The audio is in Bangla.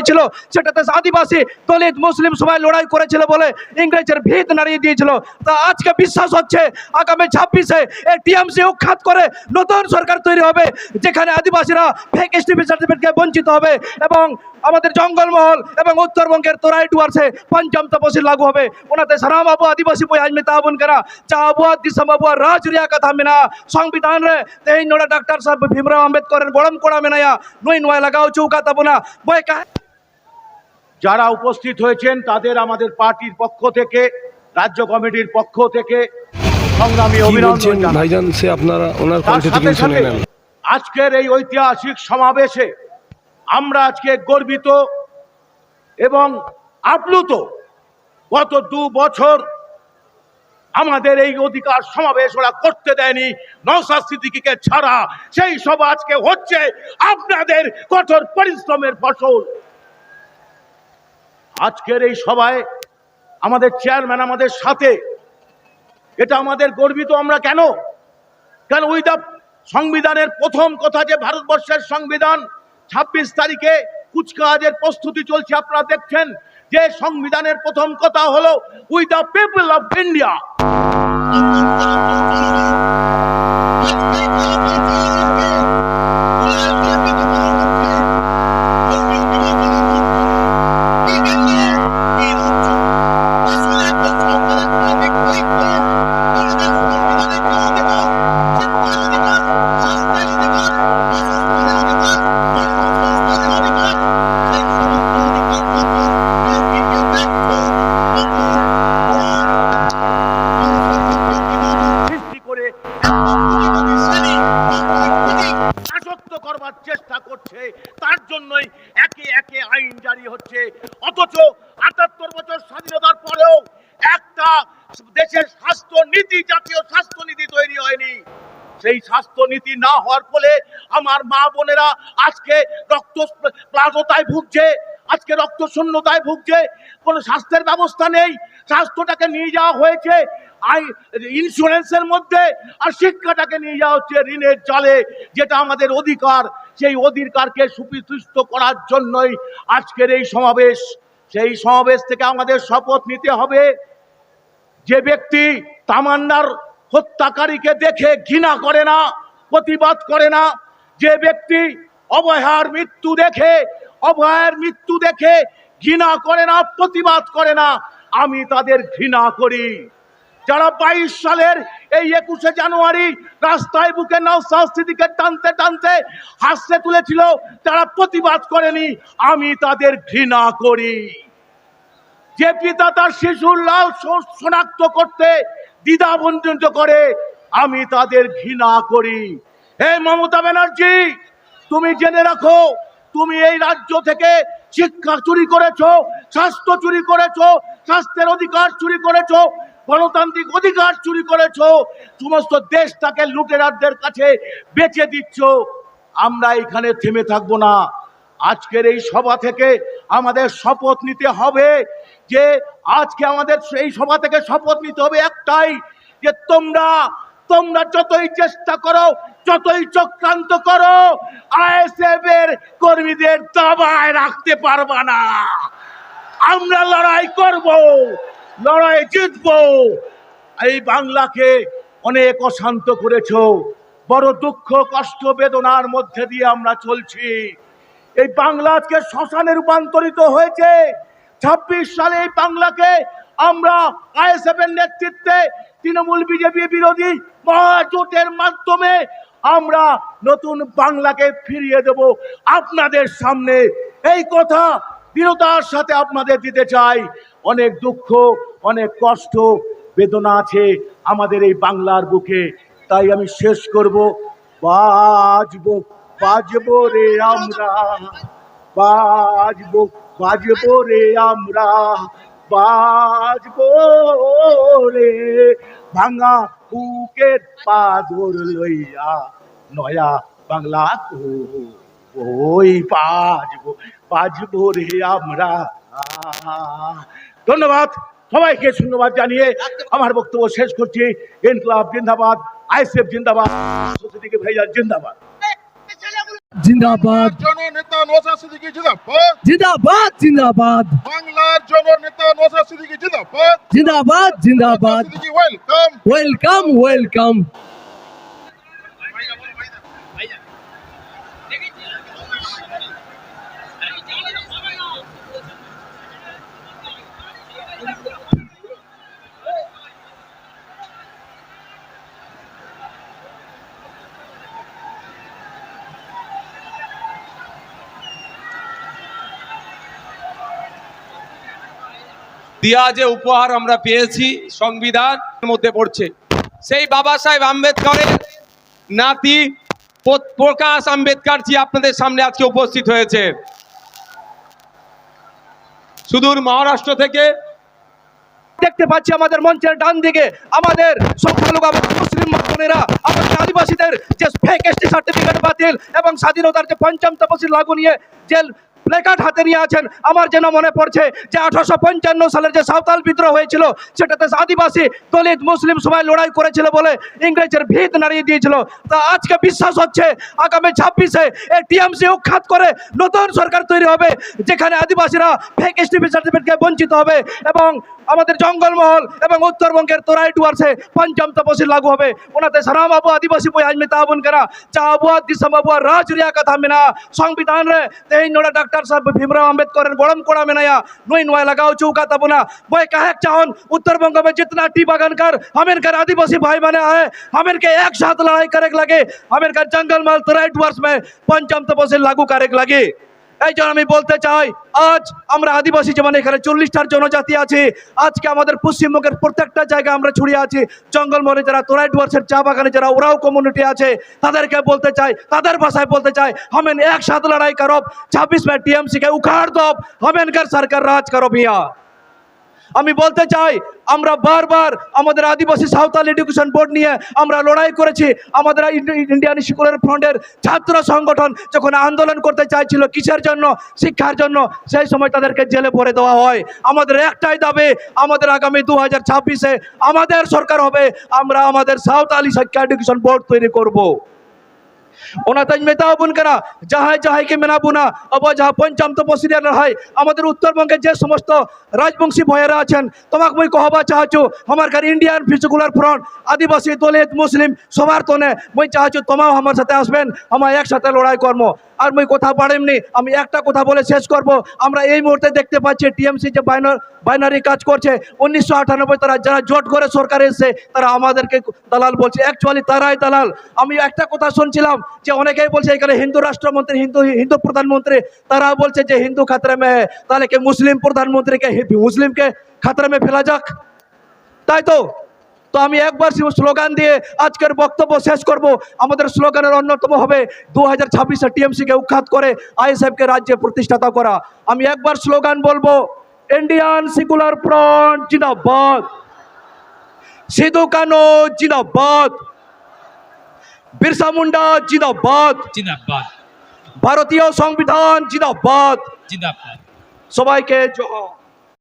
হয়েছিল, সেটাতে আদিবাসী দলিত মুসলিম সবাই লড়াই করেছিল বলে ইংরেজের ভিত নাড়িয়ে দিয়েছিল। তা আজকে বিশ্বাস হচ্ছে আগামী 26-এ এই টিএমসি উৎখাত করে নতুন সরকার তৈরি হবে, যেখানে আদিবাসীরা ফেক এসটিপি সার্টিফিকেটকে বঞ্চিত হবে এবং আমাদের জঙ্গলমহল এবং উত্তরবঙ্গের তোরাই ডুয়ার্সে पंचम तपसील लागू হবে। ওনাতে সারাম আবু আদিবাসী বই আজমে তাবন করা চা আবুয়া দিসম আবুয়া রাজ রিয়া কথা মেনা সংবিধান রে তেই নোড়া ডক্টর সাহেব ভীমরাও আম্বেদকর গড়ম কোড়া মেনায়া নই নয় লাগাও চৌকা তাবনা বই কা। যারা উপস্থিত হয়েছেন তাদের আমাদের পার্টির পক্ষ থেকে, রাজ্য কমিটির পক্ষ থেকে সংগ্রামী অভিনন্দন জানাই। ভাইজান সে আপনারা ওনার কণ্ঠ থেকে শুনে নেন। আজকের এই ঐতিহাসিক সমাবেশে আমরা আজকে গর্বিত এবং আপ্লুত। গত 2 বছর আমাদের এই অধিকার সমাবেশ ওরা করতে দেয়নি নওশাদ সিদ্দিকীকে ছাড়া। সেই সভা আজকে হচ্ছে আপনাদের কঠোর পরিশ্রমের ফসল। আজকের এই সভায় আমাদের চেয়ারম্যান আমাদের সাথে, এটা আমাদের গর্বিত। আমরা কেন ওই দা সংবিধানের প্রথম কথা যে ভারতবর্ষের সংবিধান 26 তারিখে কুচকাওয়াজের প্রস্তুতি চলছে, আপনারা দেখছেন যে সংবিধানের প্রথম কথা হলো we the people of India. করবার চেষ্টা করছে, তার জন্যই একে একে আইন জারি হচ্ছে। অথচ ৭৮ বছর স্বাধীনতার পরেও একটা দেশের স্বাস্থ্য নীতি, জাতীয় স্বাস্থ্য নীতি তৈরি হয়নি। সেই স্বাস্থ্য নীতি না হওয়ার ফলে আমার মা বোনেরা আজকে রক্ত প্লাজতায় ভুগছে, আজকে রক্ত শূন্যতায় ভুগছে। কোনো স্বাস্থ্যের ব্যবস্থা নেই। স্বাস্থ্যটাকে নিয়ে যাওয়া হয়েছে ইন্স্যুরেন্সের মধ্যে, আর শিক্ষাটাকে নিয়ে যাওয়া হচ্ছে ঋণের জালে, যেটা আমাদের অধিকার। সেই অধিকারকে সুপ্রতিষ্ঠিত করার জন্যই আজকের এই সমাবেশ। সেই সমাবেশ থেকে আমাদের শপথ নিতে হবে, যে ব্যক্তি তামান্নার হত্যাকারীকে দেখে ঘৃণা করে না, প্রতিবাদ করে না, যে ব্যক্তি অভয়ার মৃত্যু দেখে ঘৃণা করে না, প্রতিবাদ করে না, আমি তাদের ঘৃণা করি। যারা 22 সালের এই 21শে জানুয়ারি রাস্তায় বুকে নওশাদ সিদ্দিকীকে টানতে টানতে হাসতে তুলেছিল, তারা প্রতিবাদ করেনি, আমি তাদের ঘৃণা করি। যে পিতা তার শিশুর লাল শনাক্ত করতে দ্বিধাবঞ্চিত করে, আমি তাদের ঘৃণা করি। হে মমতা ব্যানার্জি, তুমি জেনে রাখো, তুমি এই রাজ্য থেকে শিক্ষা চুরি করেছো, স্বাস্থ্য চুরি করেছো, স্বাস্থ্যের অধিকার চুরি করেছো, গণতান্ত্রিক অধিকার চুরি করেছো, সমস্ত দেশটাকে লুটেরাদের কাছে বেচে দিচ্ছ। আমরা এখানে থেমে থাকবো না। আজকের এই সভা থেকে আমাদের শপথ নিতে হবে, যে আজকে আমাদের এই সভা থেকে শপথ নিতে হবে একটাই, যে তোমরা যতই চেষ্টা করো, যতই চক্রান্ত করো, আইএসএফ এর কর্মীদের দাবায় রাখতে পারবা না। আমরা লড়াই করব, লড়াই জিতবো। এই বাংলাকে অনেক অশান্ত করেছো, বড় দুঃখ কষ্ট বেদনার মধ্যে দিয়ে আমরা চলছি। এই বাংলা আজকে শ্মশানে রূপান্তরিত হয়েছে। 26 সালে এই বাংলাকে আমরা আইএসএফ এর নেতৃত্বে তৃণমূল বিজেপি বিরোধী মহাজোটের মাধ্যমে আমরা নতুন বাংলাকে ফিরিয়ে দেব আপনাদের সামনে। এই কথা দৃঢ়তার সাথে আপনাদের দিতে চাই। অনেক দুঃখ, অনেক কষ্ট বেদনা আছে আমাদের এই বাংলার বুকে। তাই আমি শেষ করব, বাজবো রে আমরা, বাজবো রে আমরা, বাজবো রে ভাঙা বুকের পাথর লইয়া নয়া বাংলা ওই বাজবো রে আমরা। ধন্যবাদ সবাইকে, ধন্যবাদ জানিয়ে আমার বক্তব্য শেষ করছি। ইনকলাব জিন্দাবাদ, আইএসএফ জিন্দাবাদ, ভাইজান জিন্দাবাদ। জিন্দাবাদ জননেতা নওশাদ সিদ্দিকী জিন্দাবাদ। জিন্দাবাদ জিন্দাবাদ বাংলার জননেতা নওশাদ সিদ্দিকী জিন্দাবাদ। জিন্দাবাদ জিন্দাবাদ সিদ্দিকী ওয়েলকাম। ওয়েলকাম ওয়েলকাম দিয়া যে উপহার আমরা পেয়েছি সংবিধান মধ্যে পড়ছে, সেই বাবা সাহেব আম্বেদকরের নাতি প্রকাশ আম্বেদকর জি আপনাদের সামনে আজকে উপস্থিত হয়েছে। সুদূর মহারাষ্ট্র থেকে দেখতে পাচ্ছি আমাদের মঞ্চের ডান দিকে আমাদের সংখ্যালঘু মুসলিম বোনেরা আমাদের আদিবাসীদের যে ফেক এসটি সার্টিফিকেট বাতিল এবং স্বাধীনতার যে পঞ্চম তফসিল লাগু নিয়ে যে প্লেকার্ড হাতে নিয়ে আছেন, আমার যেন মনে পড়ছে যে 1855 সালের যে সাঁওতাল বিদ্রোহ হয়েছিল সেটাতে আদিবাসী দলিত মুসলিম সবাই লড়াই করেছিল বলে ইংরেজের ভিত নাড়িয়ে দিয়েছিল। তা আজকে বিশ্বাস হচ্ছে আগামী 26-এ এই টিএমসি উৎখাত করে নতুন সরকার তৈরি হবে, যেখানে আদিবাসীরা ফেক এসটি সার্টিফিকেটকে বঞ্চিত হবে এবং আমাদের জঙ্গলমহল এবং উত্তরবঙ্গের তোরাই ডুয়ার্সে পঞ্চম তফসিল লাগু হবে। ওনাতে সারাম আবু আদিবাসী বই আজমি তাবুন করা চা আবুয়া দিসম আবুয়া রাজ রিয়া কথা মেনা সংবিধান রে তেই নোড়া डॉक्टर साहब भीमराव अम्बेडकर गरम कोड़ा में नया नई नोय लगाओ चौका तबुना बोय कहे चाहन उत्तर बंग में जितना टी बागानकर हमें कर आदिवासी भाई बने है, हमें के एक साथ लड़ाई करे लगे, हमें कर जंगल माल तराइट वर्ष में पंचम तपस्या लागू करे लगे। এই জন্য আমি বলতে চাই আজ আমরা আদিবাসী যেমন এখানে 40টার জনজাতি আছে, আজকে আমাদের পশ্চিমবঙ্গের প্রত্যেকটা জায়গায় আমরা ছড়িয়ে আছি। জঙ্গলমহলে যারা তোরাই ডুয়ার্সের চা বাগানে যারা ওরাও কমিউনিটি আছে তাদেরকে বলতে চাই, তাদের ভাষায় বলতে চাই हमें एक साथ लड़ाई करो, 26 में टीएमसी के उखाड़ दो, हमें कर सरकार राज करो भैया। আমি বলতে চাই আমরা বারবার আমাদের আদিবাসী সাঁওতাল এডুকেশন বোর্ড নিয়ে আমরা লড়াই করেছি। আমাদের ইন্ডিয়ান স্কুলের ফ্রন্টের ছাত্র সংগঠন যখন আন্দোলন করতে চাইছিল কিসের জন্য, শিক্ষার জন্য, সেই সময় তাদেরকে জেলে ভরে দেওয়া হয়। আমাদের একটাই দাবি, আমাদের আগামী 2026-এ আমাদের সরকার হবে, আমরা আমাদের সাঁওতালি শিক্ষা এডুকেশন বোর্ড তৈরি করব। ওনাতাজ মেতা বুন করা যাহাই যাহাইকে মেনা বুনা अब जहाँ पंचम तपस्या लड़ाई আমাদের উত্তরবঙ্গে যে সমস্ত রাজবংশী ভয়েরা আছেন তোমাকে মই কহবা চাহছু আমার কার ইন্ডিয়ান সেকুলার ফ্রন্ট আদিবাসী দলিত মুসলিম সবার তনে মই চাহছু তোমাও আমার সাথে আসবেন, আমরা একসাথে লড়াই করব। আর মই কথা পারেমনি, আমি একটা কথা বলে শেষ করব। আমরা এই মুহূর্তে দেখতে পাচ্ছি টিএমসি যে বাইনারি কাজ করছে 1998 তারা যারা জোট করে সরকার এসেছে তারা আমাদেরকে দালাল বলছে, অ্যাকচুয়ালি তারাই দালাল। আমি একটা কথা শুনছিলাম যে অনেকেই বলছে এখানে হিন্দু রাষ্ট্রমন্ত্রী হিন্দু প্রধানমন্ত্রী তারা বলছে যে হিন্দু খাতরে মে হ্যায়, তাহলে কি মুসলিম প্রধানমন্ত্রীকে মুসলিমকে খাতরে মে ফেলা যাক, তাই তো? তো আমি একবার স্লোগান দিয়ে আজকের বক্তব্য শেষ করব। আমাদের স্লোগানের অন্যতম হবে 2026-এ টিএমসিকে উৎখাত করে আইএসএফকে রাজ্যে প্রতিষ্ঠাতা করা। আমি একবার স্লোগান বলবো, ইন্ডিয়ান সেকুলার ফ্রন্ট জিন্দাবাদ, সিধু কানু জিন্দাবাদ, বিরসা মুন্ডা জিন্দাবাদ, জিন্দাবাদ, ভারতীয় সংবিধান জিন্দাবাদ, জিন্দাবাদ। সবাইকে জোহার।